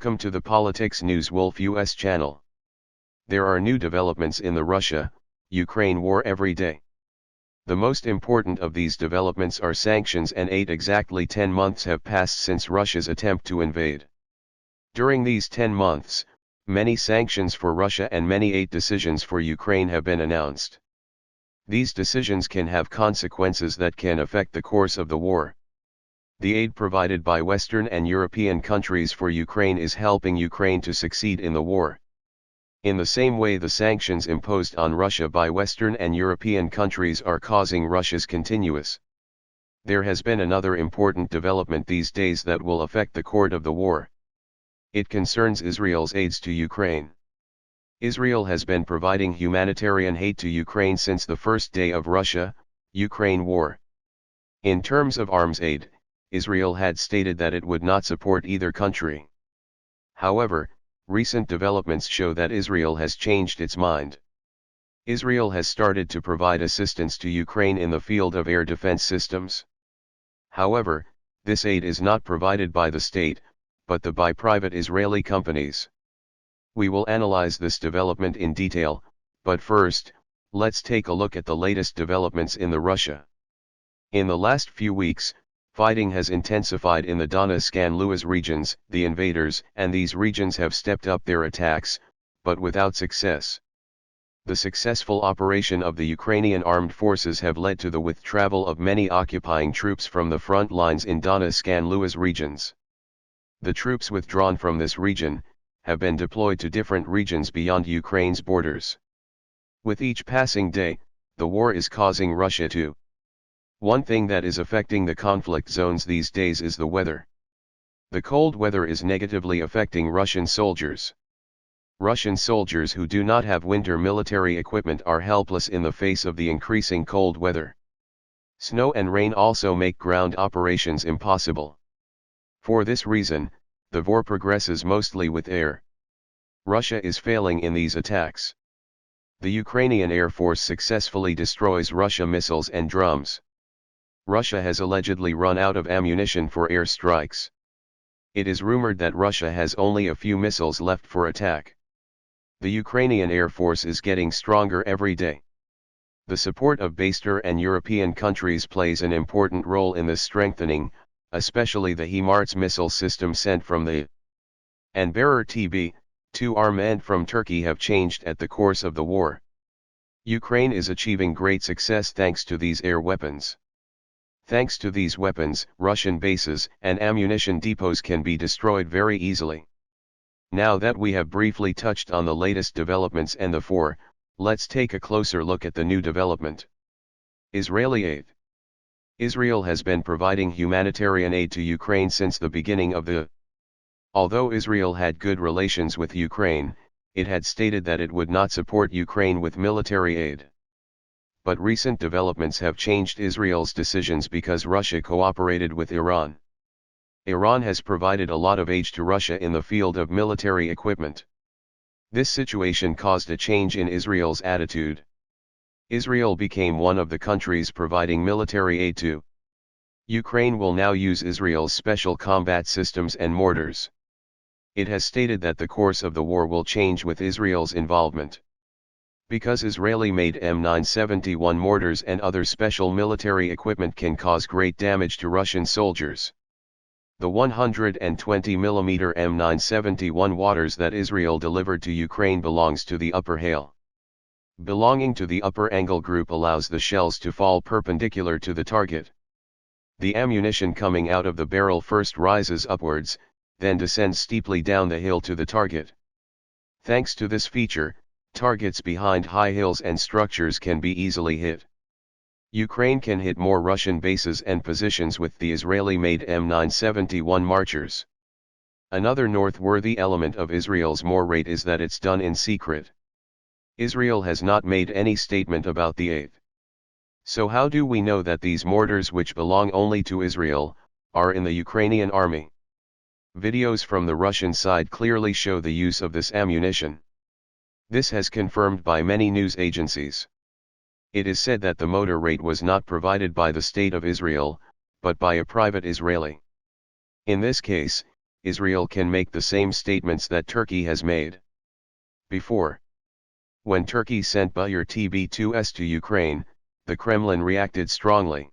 Welcome to the Politics News Wolf US channel. There are new developments in the Russia-Ukraine war every day. The most important of these developments are sanctions, and exactly 10 months have passed since Russia's attempt to invade. During these 10 months, many sanctions for Russia and many aid decisions for Ukraine have been announced. These decisions can have consequences that can affect the course of the war. The aid provided by Western and European countries for Ukraine is helping Ukraine to succeed in the war. In the same way, the sanctions imposed on Russia by Western and European countries are causing Russia's continuous. There has been another important development these days that will affect the course of the war. It concerns Israel's aids to Ukraine. Israel has been providing humanitarian aid to Ukraine since the first day of Russia-Ukraine war. In terms of arms aid, Israel had stated that it would not support either country. However, recent developments show that Israel has changed its mind. Israel has started to provide assistance to Ukraine in the field of air defense systems. However, this aid is not provided by the state, but by private Israeli companies. We will analyze this development in detail, but first, let's take a look at the latest developments in the Russia. In the last few weeks, fighting has intensified in the Donetsk and Luhansk regions. The invaders and these regions have stepped up their attacks, but without success. The successful operation of the Ukrainian armed forces have led to the withdrawal of many occupying troops from the front lines in Donetsk and Luhansk regions. The troops withdrawn from this region have been deployed to different regions beyond Ukraine's borders. With each passing day, the war is causing Russia to. One thing that is affecting the conflict zones these days is the weather. The cold weather is negatively affecting Russian soldiers. Russian soldiers who do not have winter military equipment are helpless in the face of the increasing cold weather. Snow and rain also make ground operations impossible. For this reason, the war progresses mostly with air. Russia is failing in these attacks. The Ukrainian Air Force successfully destroys Russian missiles and drums. Russia has allegedly run out of ammunition for air strikes. It is rumored that Russia has only a few missiles left for attack. The Ukrainian Air Force is getting stronger every day. The support of Western and European countries plays an important role in this strengthening, especially the HIMARS missile system sent from the and bearer TB2 armament from Turkey have changed at the course of the war. Ukraine is achieving great success thanks to these air weapons. Thanks to these weapons, Russian bases and ammunition depots can be destroyed very easily. Now that we have briefly touched on the latest developments and the war, let's take a closer look at the new development. Israeli aid. Israel has been providing humanitarian aid to Ukraine since the beginning of the. Although Israel had good relations with Ukraine, it had stated that it would not support Ukraine with military aid. But recent developments have changed Israel's decisions because Russia cooperated with Iran. Iran has provided a lot of aid to Russia in the field of military equipment. This situation caused a change in Israel's attitude. Israel became one of the countries providing military aid to Ukraine will now use Israel's special combat systems and mortars. It has stated that the course of the war will change with Israel's involvement. Because Israeli-made M971 mortars and other special military equipment can cause great damage to Russian soldiers. The 120mm M971 waters that Israel delivered to Ukraine belongs to the upper hail. Belonging to the upper angle group allows the shells to fall perpendicular to the target. The ammunition coming out of the barrel first rises upwards, then descends steeply down the hill to the target. Thanks to this feature, targets behind high hills and structures can be easily hit. Ukraine can hit more Russian bases and positions with the Israeli-made M971 Marchers. Another noteworthy element of Israel's war rate is that it's done in secret. Israel has not made any statement about the aid. So how do we know that these mortars, which belong only to Israel, are in the Ukrainian army? Videos from the Russian side clearly show the use of this ammunition. This has confirmed by many news agencies. It is said that the mortar rate was not provided by the State of Israel, but by a private Israeli. In this case, Israel can make the same statements that Turkey has made before. When Turkey sent Buyur TB2s to Ukraine, the Kremlin reacted strongly.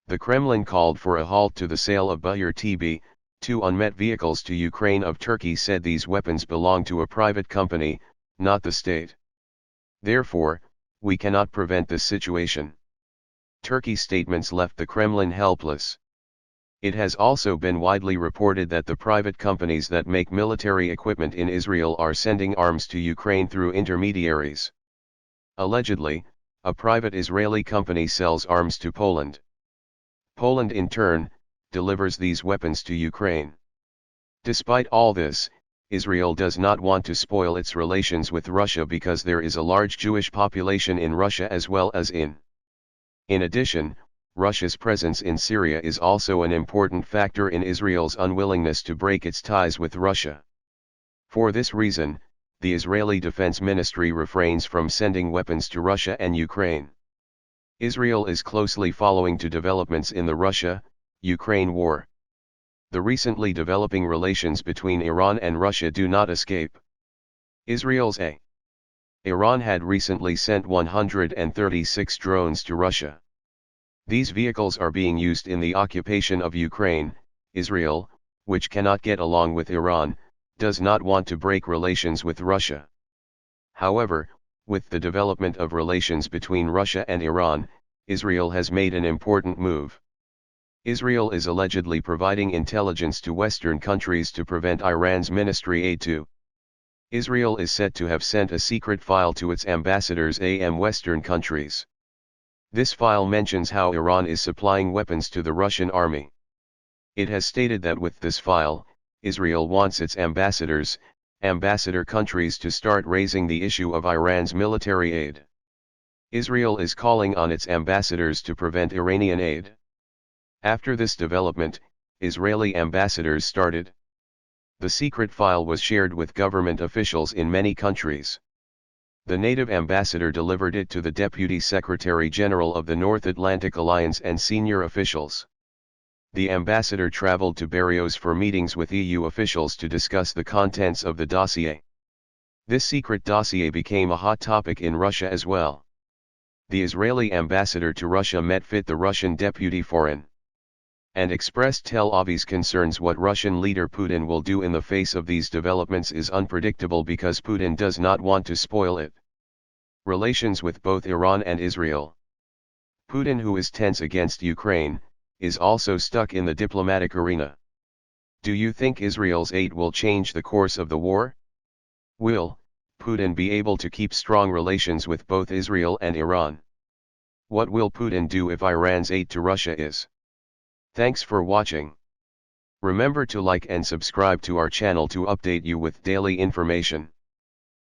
The Kremlin called for a halt to the sale of Buyur TB2 unmet vehicles to Ukraine. Of Turkey said these weapons belong to a private company, not the state. Therefore, we cannot prevent this situation. Turkey's statements left the Kremlin helpless. It has also been widely reported that the private companies that make military equipment in Israel are sending arms to Ukraine through intermediaries. Allegedly, a private Israeli company sells arms to Poland. Poland in turn, delivers these weapons to Ukraine. Despite all this, Israel does not want to spoil its relations with Russia because there is a large Jewish population in Russia as well as in. In addition, Russia's presence in Syria is also an important factor in Israel's unwillingness to break its ties with Russia. For this reason, the Israeli Defense Ministry refrains from sending weapons to Russia and Ukraine. Israel is closely following to developments in the Russia-Ukraine war. The recently developing relations between Iran and Russia do not escape Israel's eye. Iran had recently sent 136 drones to Russia. These vehicles are being used in the occupation of Ukraine. Israel, which cannot get along with Iran, does not want to break relations with Russia. However, with the development of relations between Russia and Iran, Israel has made an important move. Israel is allegedly providing intelligence to Western countries to prevent Iran's military aid to. Israel is said to have sent a secret file to its ambassadors in Western countries. This file mentions how Iran is supplying weapons to the Russian army. It has stated that with this file, Israel wants its ambassador countries to start raising the issue of Iran's military aid. Israel is calling on its ambassadors to prevent Iranian aid. After this development, Israeli ambassadors started. The secret file was shared with government officials in many countries. The native ambassador delivered it to the Deputy Secretary General of the North Atlantic Alliance and senior officials. The ambassador traveled to Barrios for meetings with EU officials to discuss the contents of the dossier. This secret dossier became a hot topic in Russia as well. The Israeli ambassador to Russia met with the Russian deputy foreign and expressed Tel Aviv's concerns. What Russian leader Putin will do in the face of these developments is unpredictable because Putin does not want to spoil it. Relations with both Iran and Israel. Putin, who is tense against Ukraine, is also stuck in the diplomatic arena. Do you think Israel's aid will change the course of the war? Will Putin be able to keep strong relations with both Israel and Iran? What will Putin do if Iran's aid to Russia is? Thanks for watching. Remember to like and subscribe to our channel to update you with daily information.